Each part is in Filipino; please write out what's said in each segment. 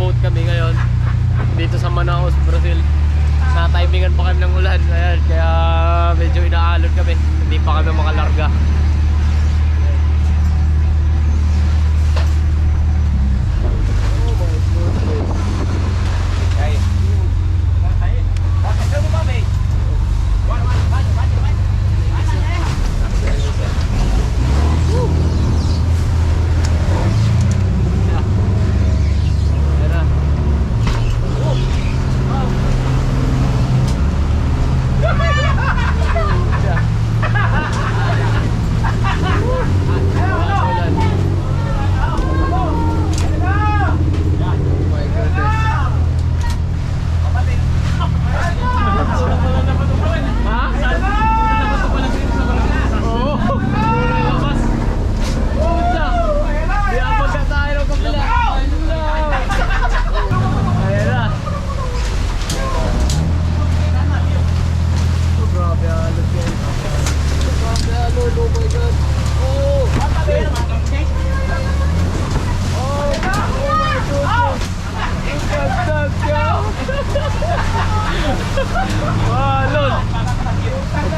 boat kami ngayon dito sa Manaus, Brazil. Natimingan pa kami ng ulan. Ayan, kaya medyo inaalon kami. Hindi pa kami makalarga.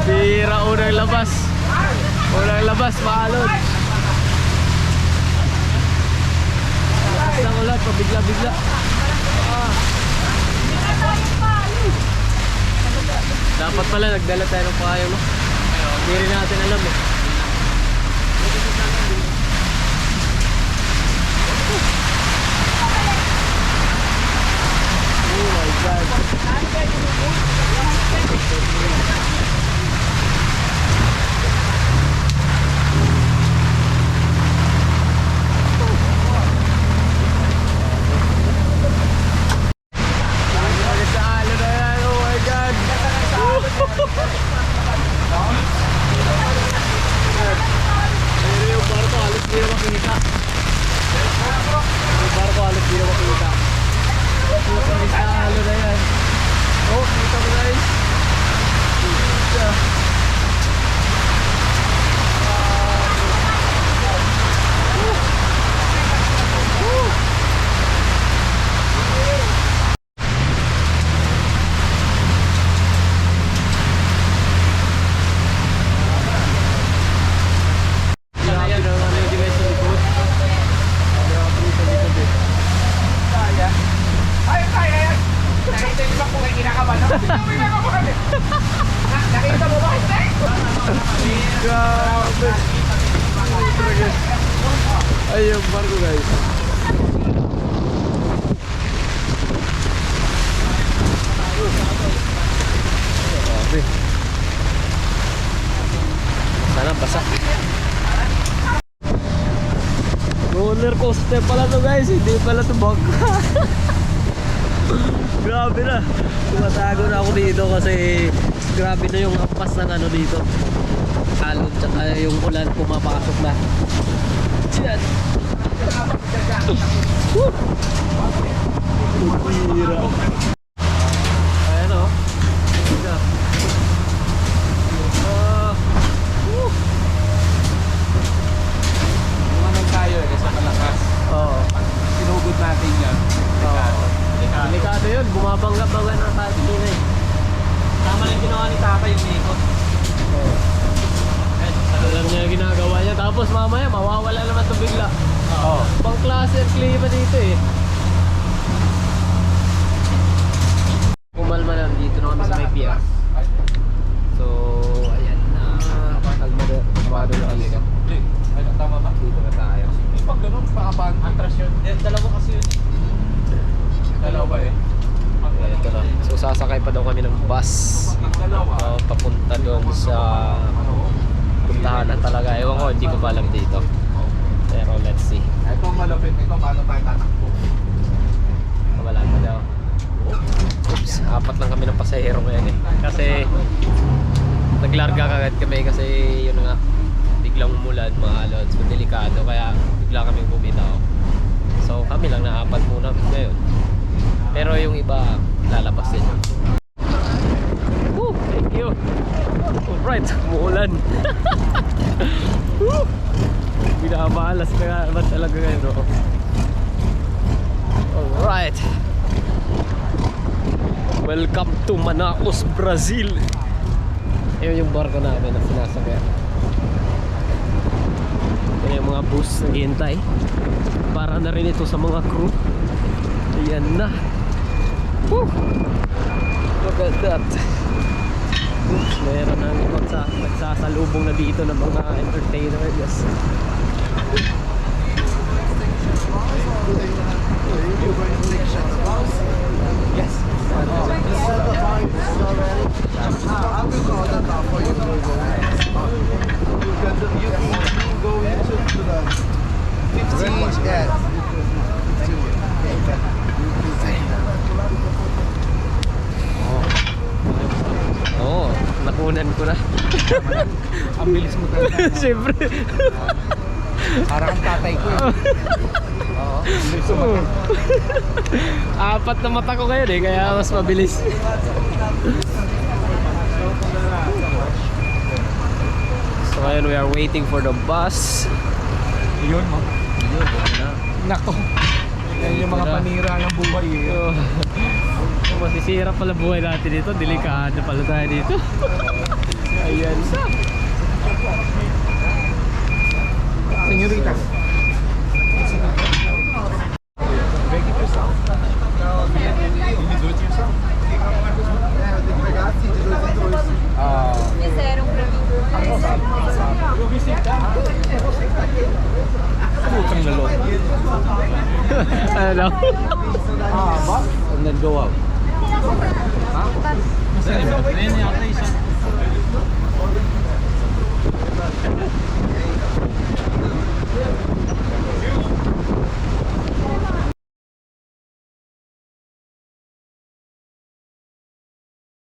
Bira, unang labas, maalon. Isang ulat, pabigla-bigla. Dapat pala nagdala tayo ng pahayo, no? Hindi rin natin alam eh. Oh my God. Ay, yung barko guys. Grabe. Sana basa. Roller coaster pala to guys, hindi pala to bug. Grabe na. Tumatago na ako dito kasi grabe na yung ampas ng ano dito. Alon tsaka yung ulan pumapasok na. Yan. Hira. Ayan o. Umanong tayo eh, kasi malakas. Oo. Sinugod natin yan. Delikado yun. Bumabangga-bangga ng tayo eh. Tama lang ginawa ni Tata yung ikot. Alam niya yung ginagawa niya. Tapos mamaya mawawala naman ito bigla. Oo. Pang klase ang klima dito eh. Umalma na. Dito na kami sa may pier. So, ayan na. Kalmado na kami. Ay, tama ba? Dito na tayo. Pag ganun, pakabang. Atras yun. Dalawa kasi yun. Dalawa eh. Ayan, ito na. So, sasakay pa daw kami ng bus. Papunta doon sa puntahan na talaga. Ewan ko, hindi ko pa alam dito. Pero let's see. Ito malapit. Ito paano tayo tatakbo. Wala pa daw. Oops, apat lang kami ng pasahero ngayon eh. Kasi naglarga kagad kami kasi yun nga, biglang umulan, mga alon. So delikado kaya bigla kami bumitaw. So kami lang na apat muna ngayon. Pero yung iba lalabas din. Woo, thank you. Alright, umuulan. Woo! Pinakamalas na nga ba talaga ngayon, no? Alright. Alright. Welcome to Manaus, Brazil. Ayun yung barko namin na sinasakyan. Ito yung mga bus naghihintay. Para na rin ito sa mga crew. Ayan na. Woo! Look at that. Oops, meron na nagsasalubong na dito ng mga entertainer. Yes. Yes. I will call that out for you. You can go into the 15, yes. Oo, nakunan ko na. Ang bilis mo talaga. Siyempre. Parang ang tatay ko eh. Oo. Oo. Apat na mata ko ngayon eh, kaya mas mabilis. So ngayon we are waiting for the bus. Yun mo. Yun, na. Nako. Yan yung mga panira ng buhay eh. So, masisira pala buhay natin dito. Delikado pala tayo dito. Ayan. Señorita. Make it yourself. You do it yourself. Fizeram pra mim. Putang na loob. Ano? Ba? And then go out. Ha? Ayun yata isa.